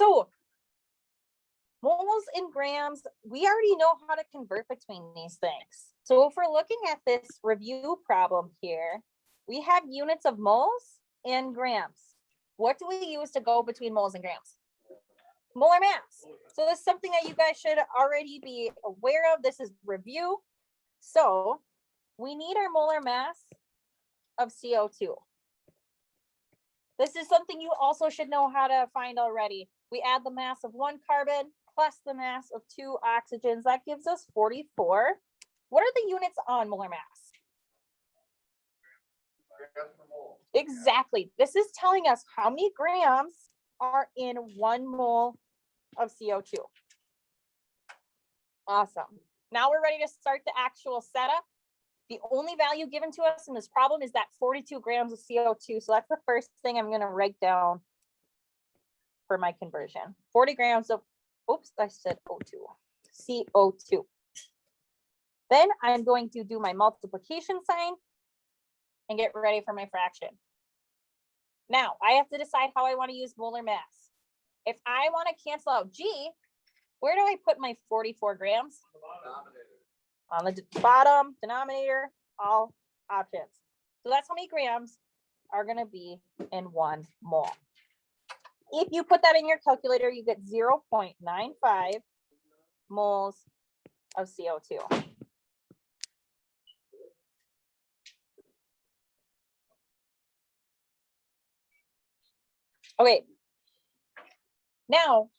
So moles in grams, we already know how to convert between these things. So if we're looking at this review problem here, we have units of moles and grams. What do we use to go between moles and grams? Molar mass. So this is something that you guys should already be aware of. This is review. So we need our molar mass of CO2. This is something you also should know how to find already. We add the mass of 1 carbon plus the mass of 2 oxygens. That gives us 44. What are the units on molar mass? Exactly. This is telling us how many grams are in 1 mole of CO2. Awesome. Now we're ready to start the actual setup. The only value given to us in this problem is that 42 grams of CO2. So that's the first thing I'm going to write down for my conversion. 40 grams of, oops, I said O2, CO2. Then I'm going to do my multiplication sign and get ready for my fraction. Now I have to decide how I want to use molar mass. If I want to cancel out G, where do I put my 44 grams? On the bottom denominator, all options. So that's how many grams are going to be in 1 mole. If you put that in your calculator, you get 0.95 moles of CO2. Okay. Now,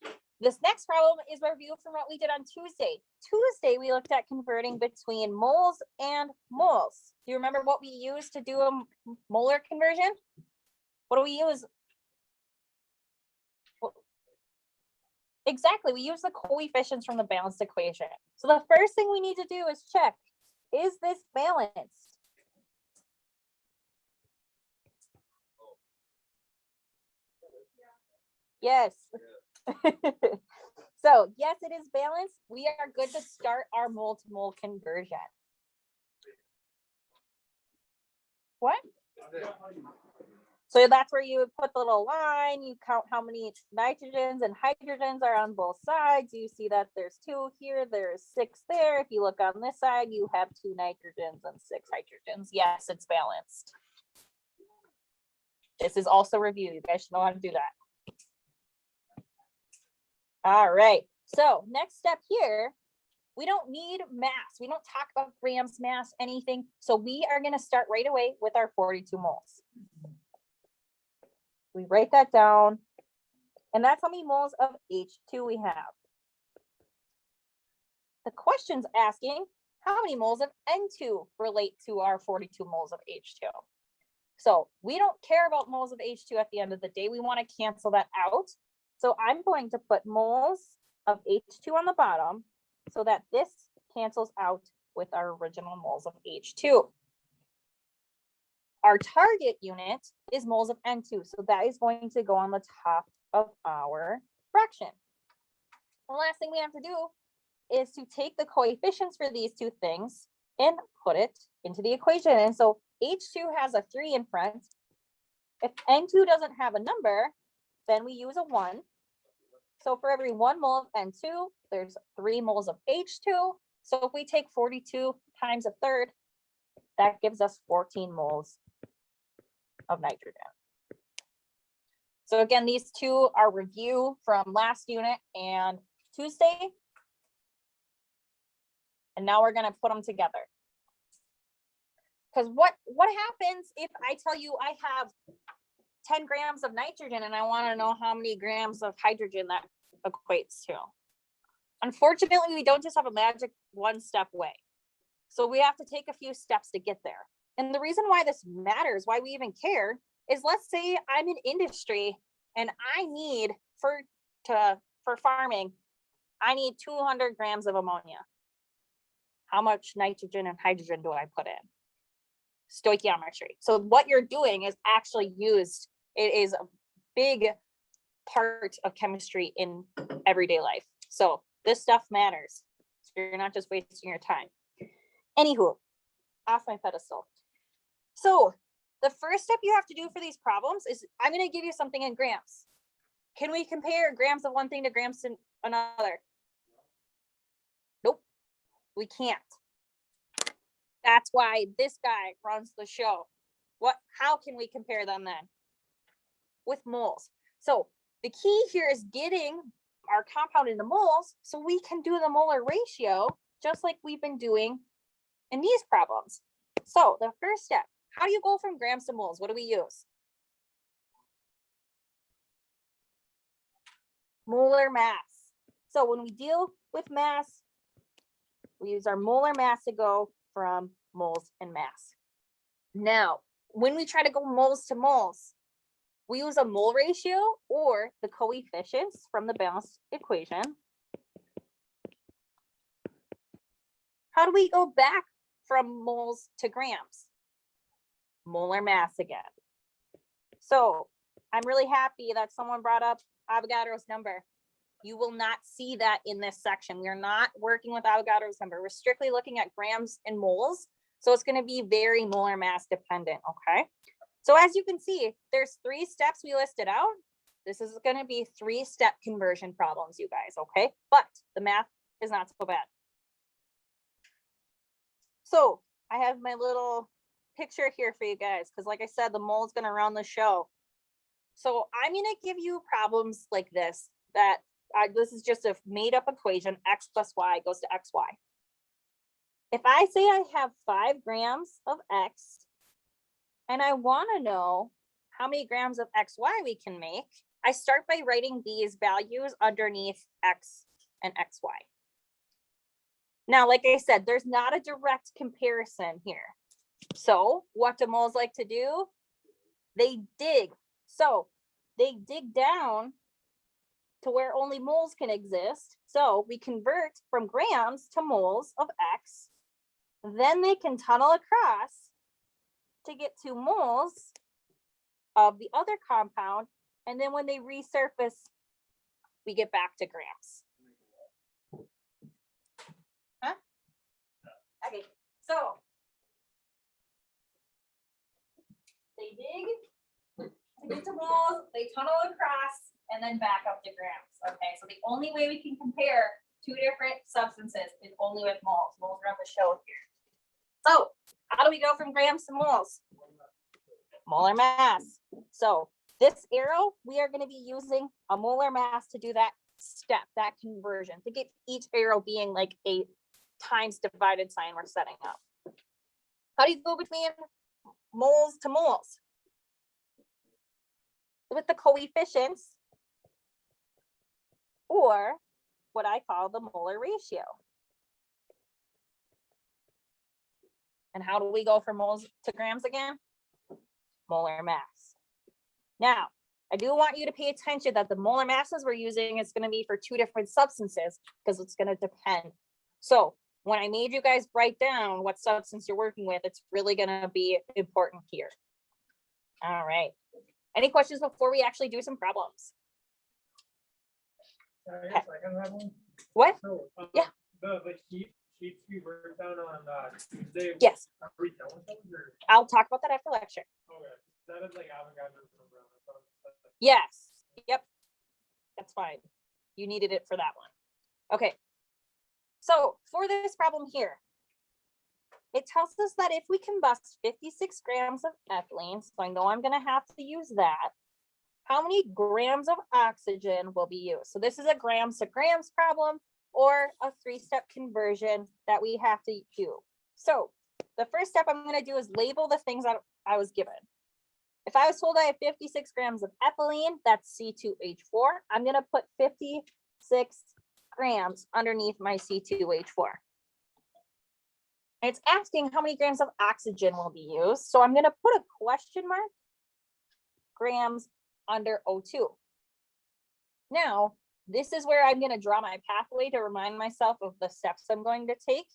this next problem is a review from what we did on Tuesday. Tuesday, we looked at converting between moles and moles. Do you remember what we used to do a molar conversion? What do we use? Exactly, we use the coefficients from the balanced equation. So the first thing we need to do is check, is this balanced? Yes. So yes, it is balanced. We are good to start our mole to mole conversion. What? So that's where you would put the little line, you count how many nitrogens and hydrogens are on both sides. You see that there's 2 here, there's 6 there. If you look on this side, you have 2 nitrogens and 6 hydrogens. Yes, it's balanced. This is also review. You guys should know how to do that. All right, so next step here, we don't need mass. We don't talk about grams, mass, anything. So we are going to start right away with our 42 moles. We write that down, and that's how many moles of H2 we have. The question's asking, how many moles of N2 relate to our 42 moles of H2? So we don't care about moles of H2 at the end of the day. We want to cancel that out. So I'm going to put moles of H2 on the bottom so that this cancels out with our original moles of H2. Our target unit is moles of N2. So that is going to go on the top of our fraction. The last thing we have to do is to take the coefficients for these two things and put it into the equation. And so H2 has a 3 in front. If N2 doesn't have a number, then we use a 1. So for every 1 mole of N2, there's 3 moles of H2. So if we take 42 times a third, that gives us 14 moles of nitrogen. So again, these two are review from last unit and Tuesday. And now we're going to put them together. Because what happens if I tell you I have 10 grams of nitrogen and I want to know how many grams of hydrogen that equates to? Unfortunately, we don't just have a magic one-step way. So we have to take a few steps to get there. And the reason why this matters, why we even care, is let's say I'm in industry and I need for farming, I need 200 grams of ammonia. How much nitrogen and hydrogen do I put in? Stoichiometry. So what you're doing is actually used. It is a big part of chemistry in everyday life. So this stuff matters. So you're not just wasting your time. Anywho, off my pedestal. So the first step you have to do for these problems is I'm going to give you something in grams. Can we compare grams of one thing to grams to another? Nope, we can't. That's why this guy runs the show. How can we compare them then? With moles. So the key here is getting our compound into moles so we can do the molar ratio just like we've been doing in these problems. So the first step, how do you go from grams to moles? What do we use? Molar mass. So when we deal with mass, we use our molar mass to go from moles and mass. Now, when we try to go moles to moles, we use a mole ratio or the coefficients from the balanced equation. How do we go back from moles to grams? Molar mass again. So I'm really happy that someone brought up Avogadro's number. You will not see that in this section. We are not working with Avogadro's number. We're strictly looking at grams and moles. So it's going to be very molar mass dependent, okay? So as you can see, there's 3 steps we listed out. This is going to be 3-step conversion problems, you guys, okay? But the math is not so bad. So I have my little picture here for you guys, because like I said, the mole is going to run the show. So I'm going to give you problems like this, that this is just a made up equation, x plus y goes to xy. If I say I have 5 grams of x, and I want to know how many grams of xy we can make, I start by writing these values underneath x and xy. Now, like I said, there's not a direct comparison here. So what do moles like to do? They dig. So they dig down to where only moles can exist. So we convert from grams to moles of x. Then they can tunnel across to get to moles of the other compound. And then when they resurface, we get back to grams. Huh? Okay, so they dig to get to moles, they tunnel across, and then back up to grams. Okay, so the only way we can compare 2 different substances is only with moles. Moles are on the show here. So how do we go from grams to moles? Molar mass. So this arrow, we are going to be using a molar mass to do that step, that conversion, to get each arrow being like a times divided sign we're setting up. How do you go between moles to moles? With the coefficients, or what I call the molar ratio. And how do we go from moles to grams again? Molar mass. Now, I do want you to pay attention that the molar masses we're using is going to be for 2 different substances because it's going to depend. So when I made you guys write down what substance you're working with, it's really going to be important here. All right. Any questions before we actually do some problems? Yes, I can have one. What? So, Yeah. The sheets we worked down on Tuesday. Yes. Are we done with those, or? I'll talk about that after lecture. Okay. That is like Avogadro's number on it. Yes. Yep. That's fine. You needed it for that one. Okay. So for this problem here, it tells us that if we combust 56 grams of ethylene, so I know I'm going to have to use that, how many grams of oxygen will be used? So this is a grams to grams problem or a 3-step conversion that we have to do. So the first step I'm going to do is label the things that I was given. If I was told I have 56 grams of ethylene, that's C2H4. I'm going to put 56 grams underneath my C2H4. And it's asking how many grams of oxygen will be used. So I'm going to put a question mark, grams under O2. Now, this is where I'm going to draw my pathway to remind myself of the steps I'm going to take.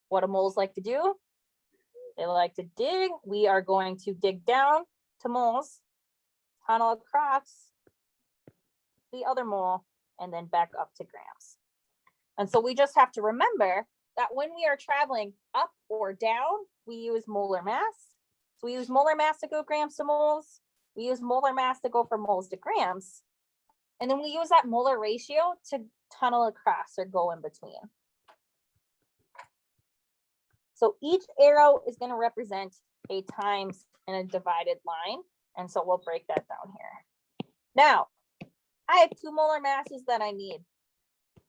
What do moles like to do? They like to dig. We are going to dig down to moles, tunnel across the other mole, and then back up to grams. And so we just have to remember that when we are traveling up or down, we use molar mass. So we use molar mass to go grams to moles. We use molar mass to go from moles to grams. And then we use that molar ratio to tunnel across or go in between. So each arrow is going to represent a times in a divided line. And so we'll break that down here. Now, I have 2 molar masses that I need.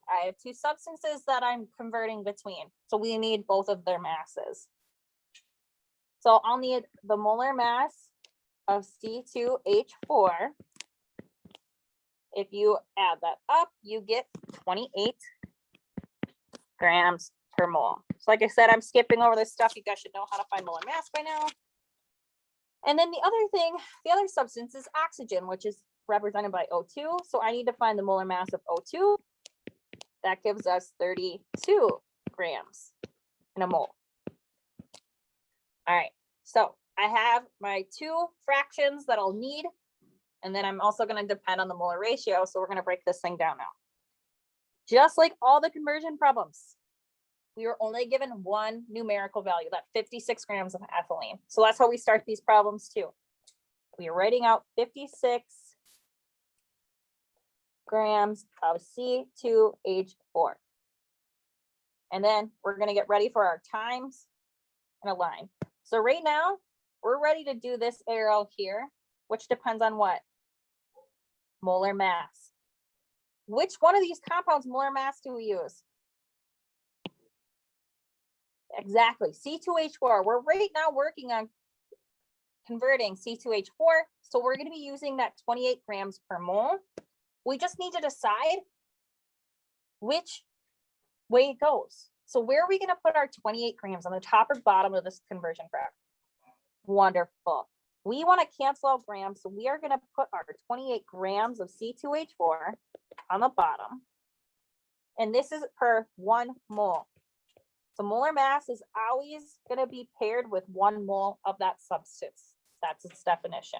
I have 2 substances that I'm converting between. So we need both of their masses. So I'll need the molar mass of C2H4. If you add that up, you get 28 grams per mole. So like I said, I'm skipping over this stuff. You guys should know how to find molar mass by now. And then the other thing, the other substance is oxygen, which is represented by O2. So I need to find the molar mass of O2. That gives us 32 grams in a mole. All right, so I have my 2 fractions that I'll need. And then I'm also going to depend on the molar ratio. So we're going to break this thing down now. Just like all the conversion problems, we were only given one numerical value, that 56 grams of ethylene. So that's how we start these problems too. We are writing out 56 grams of C2H4. And then we're going to get ready for our times and a line. So right now, we're ready to do this arrow here, which depends on what? Molar mass. Which one of these compounds molar mass do we use? Exactly, C2H4. We're right now working on converting C2H4. So we're going to be using that 28 grams per mole. We just need to decide which way it goes. So where are we going to put our 28 grams, on the top or bottom of this conversion graph? Wonderful. We want to cancel out grams, so we are going to put our 28 grams of C2H4 on the bottom. And this is per 1 mole. So molar mass is always going to be paired with 1 mole of that substance. That's its definition.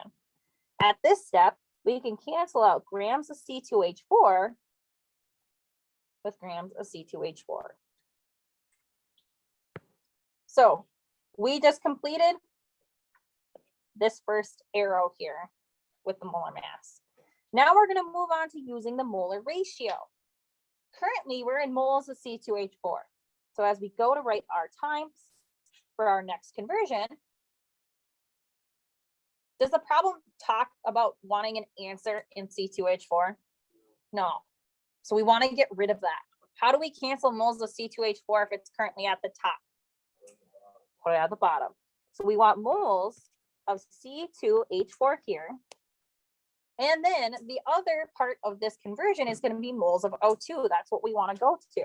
At this step, we can cancel out grams of C2H4 with grams of C2H4. So we just completed this first arrow here with the molar mass. Now we're going to move on to using the molar ratio. Currently, we're in moles of C2H4. So as we go to write our times for our next conversion, does the problem talk about wanting an answer in C2H4? No. So we want to get rid of that. How do we cancel moles of C2H4 if it's currently at the top? Put it at the bottom. So we want moles of C2H4 here. And then the other part of this conversion is going to be moles of O2. That's what we want to go to.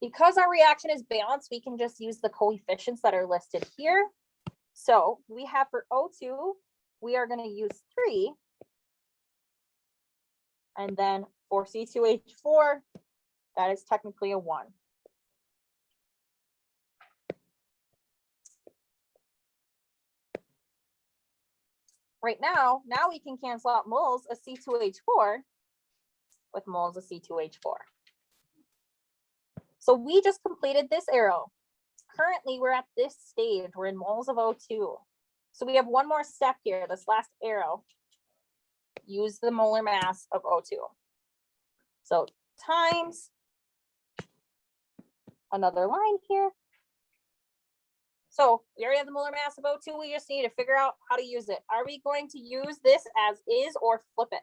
Because our reaction is balanced, we can just use the coefficients that are listed here. So we have for O2, we are going to use 3. And then for C2H4, that is technically a 1. Right now we can cancel out moles of C2H4 with moles of C2H4. So we just completed this arrow. Currently, we're at this stage. We're in moles of O2. So we have one more step here, this last arrow. Use the molar mass of O2. So times another line here. So we already have the molar mass of O2. We just need to figure out how to use it. Are we going to use this as is or flip it?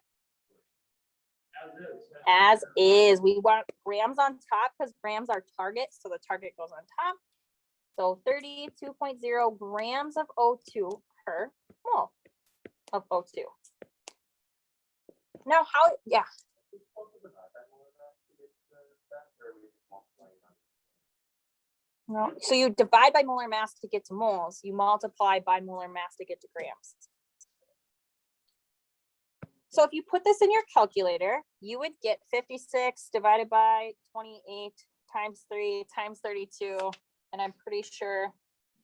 As is. We want grams on top because grams are target. So the target goes on top. So 32.0 grams of O2 per mole of O2. Now how, yeah. No, so you divide by molar mass to get to moles. You multiply by molar mass to get to grams. So if you put this in your calculator, you would get 56 divided by 28 times 3 times 32. And I'm pretty sure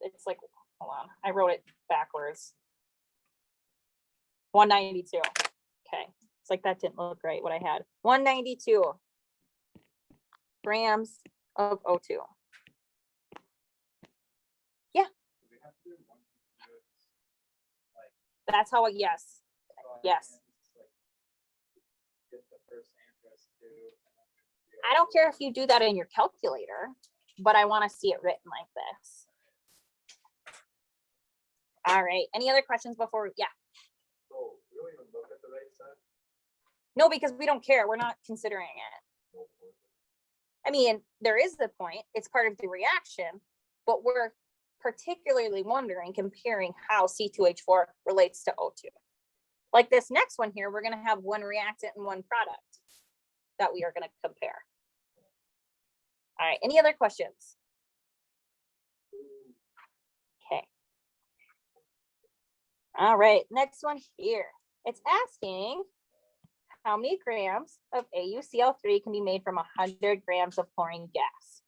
it's like, hold on, I wrote it backwards. 192. Okay, it's like that didn't look right what I had. 192 grams of O2. Yeah. That's how, yes. Yes. I don't care if you do that in your calculator, but I want to see it written like this. All right, any other questions before, yeah? Oh, you don't even look at the right side? No, because we don't care, we're not considering it. I mean, there is the point, it's part of the reaction, but we're particularly wondering, comparing how C2H4 relates to O2. Like this next one here, we're gonna have one reactant and one product that we are gonna compare. All right, any other questions? Okay. All right, next one here. It's asking how many grams of AuCl3 can be made from 100 grams of chlorine gas.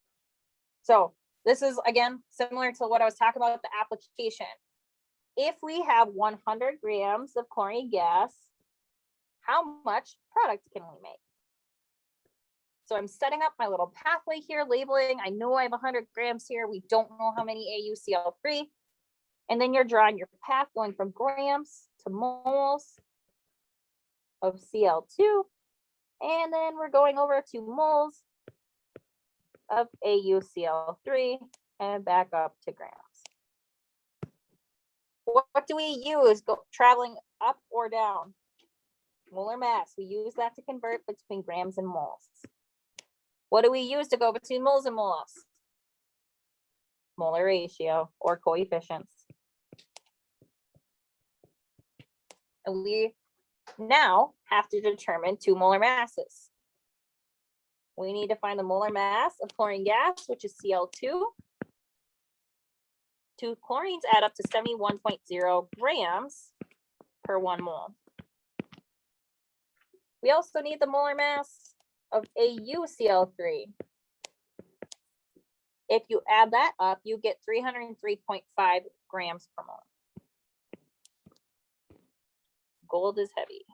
So this is, again, similar to what I was talking about with the application. If we have 100 grams of chlorine gas, how much product can we make? So I'm setting up my little pathway here, labeling. I know I have 100 grams here. We don't know how many AuCl3. And then you're drawing your path going from grams to moles of Cl2. And then we're going over to moles of AuCl3 and back up to grams. What do we use traveling up or down? Molar mass. We use that to convert between grams and moles. What do we use to go between moles and moles? Molar ratio or coefficients. And we now have to determine two molar masses. We need to find the molar mass of chlorine gas, which is Cl2. Two chlorines add up to 71.0 grams per 1 mole. We also need the molar mass of AuCl3. If you add that up, you get 303.5 grams per mole. Gold is heavy.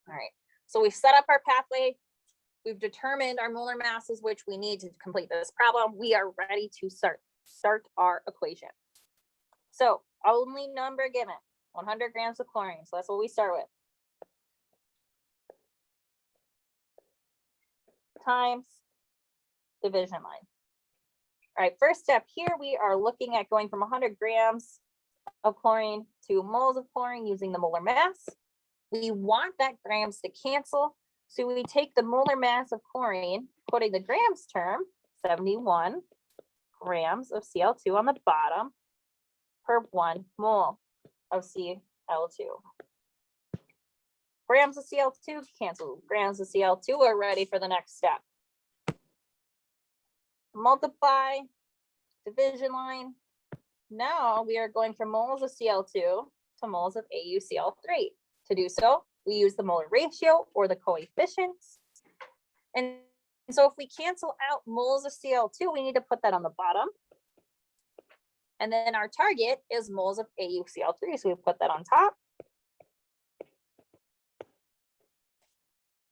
All right, so we've set up our pathway. We've determined our molar masses, which we need to complete this problem. We are ready to start our equation. So only number given, 100 grams of chlorine. So that's what we start with. Times division line. All right, first step here, we are looking at going from 100 grams of chlorine to moles of chlorine using the molar mass. We want that grams to cancel. So we take the molar mass of chlorine, putting the grams term, 71 grams of Cl2 on the bottom per 1 mole of Cl2. Grams of Cl2 cancel. Grams of Cl2 are ready for the next step. Multiply, division line. Now we are going from moles of Cl2 to moles of AuCl3. To do so, we use the molar ratio or the coefficients. And so if we cancel out moles of Cl2, we need to put that on the bottom. And then our target is moles of AuCl3, so we put that on top.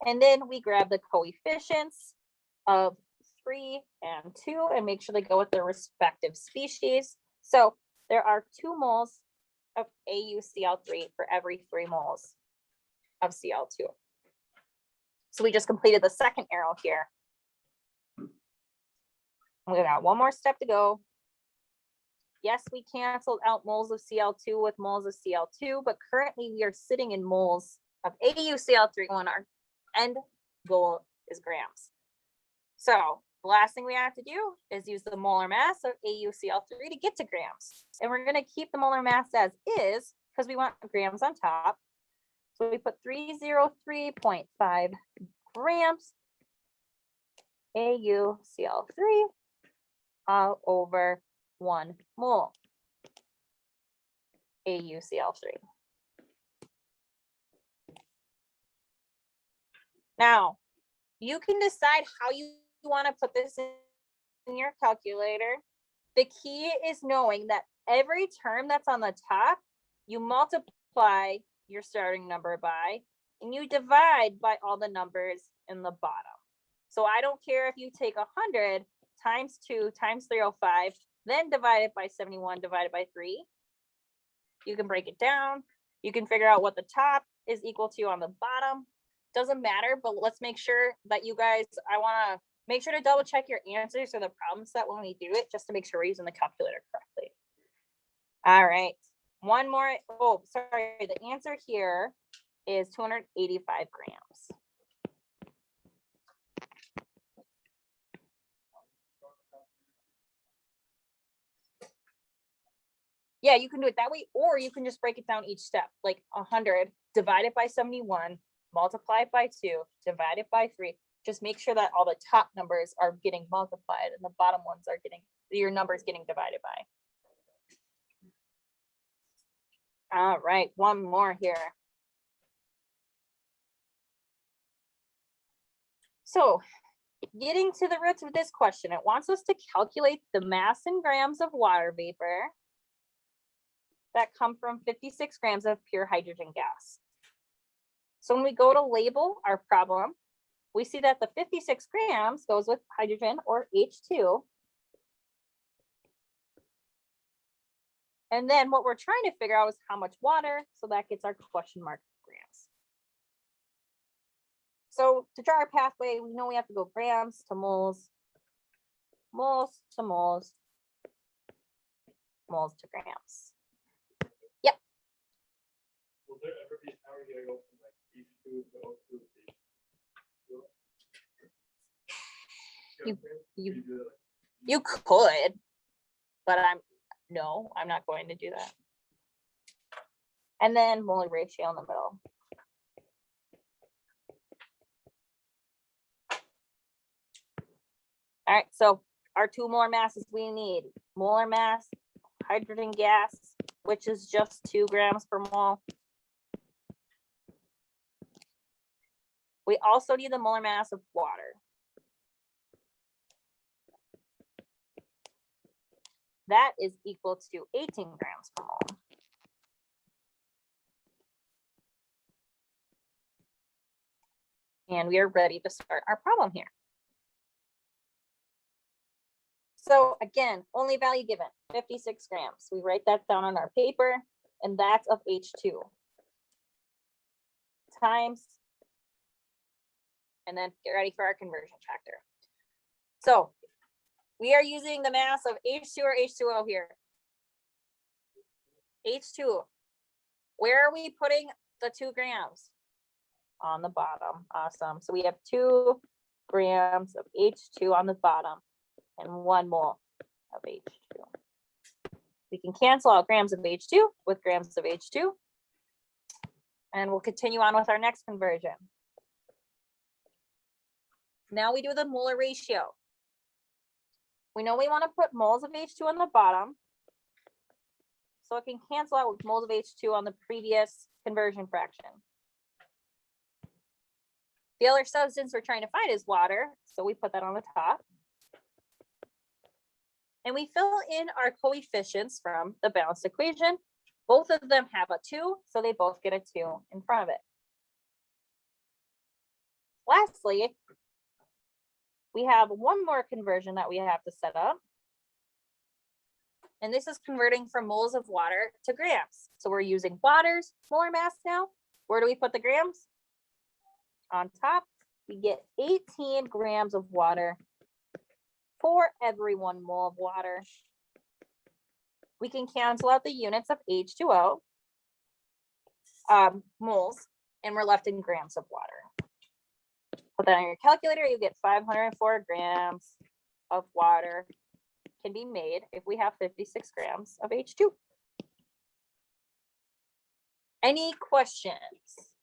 And then we grab the coefficients of 3 and 2 and make sure they go with their respective species. So there are 2 moles of AuCl3 for every 3 moles of Cl2. So we just completed the second arrow here. We got one more step to go. Yes, we canceled out moles of Cl2 with moles of Cl2, but currently we are sitting in moles of AuCl3 when our end goal is grams. So the last thing we have to do is use the molar mass of AuCl3 to get to grams. And we're going to keep the molar mass as is because we want grams on top. So we put 303.5 grams AuCl3 all over 1 mole AuCl3. Now, you can decide how you want to put this in your calculator. The key is knowing that every term that's on the top, you multiply your starting number by, and you divide by all the numbers in the bottom. So I don't care if you take 100 times 2 times 305, then divide it by 71 divided by 3. You can break it down. You can figure out what the top is equal to on the bottom. Doesn't matter, but let's make sure that you guys, I want to make sure to double check your answers or the problem set when we do it, just to make sure we're using the calculator correctly. All right, one more. Oh, sorry, the answer here is 285 grams. Yeah, you can do it that way, or you can just break it down each step, like 100 divided by 71, multiply it by 2, divide it by 3. Just make sure that all the top numbers are getting multiplied and the bottom ones are getting, your numbers getting divided by. All right, one more here. So getting to the roots of this question, it wants us to calculate the mass in grams of water vapor that come from 56 grams of pure hydrogen gas. So when we go to label our problem, we see that the 56 grams goes with hydrogen, or H2. And then what we're trying to figure out is how much water, so that gets our question mark grams. So to draw our pathway, we know we have to go grams to moles, moles to moles, moles to grams. Yep. Will there ever be a time where you go from like H2 to O2? You could, but I'm not going to do that. And then molar ratio in the middle. All right, so our 2 molar masses we need: molar mass, hydrogen gas, which is just 2 grams per mole. We also need the molar mass of water. That is equal to 18 grams per mole. And we are ready to start our problem here. So again, only value given, 56 grams. We write that down on our paper, and that's of H2. Times, and then get ready for our conversion factor. So we are using the mass of H2 or H2O here. H2. Where are we putting the 2 grams? On the bottom. Awesome. So we have 2 grams of H2 on the bottom and 1 mole of H2. We can cancel out grams of H2 with grams of H2. And we'll continue on with our next conversion. Now we do the molar ratio. We know we want to put moles of H2 on the bottom, so it can cancel out with moles of H2 on the previous conversion fraction. The other substance we're trying to find is water, so we put that on the top. And we fill in our coefficients from the balanced equation. Both of them have a 2, so they both get a 2 in front of it. Lastly, we have one more conversion that we have to set up. And this is converting from moles of water to grams. So we're using water's molar mass now. Where do we put the grams? On top. We get 18 grams of water for every 1 mole of water. We can cancel out the units of H2O, moles, and we're left in grams of water. Put that on your calculator, you get 504 grams of water can be made if we have 56 grams of H2. Any questions?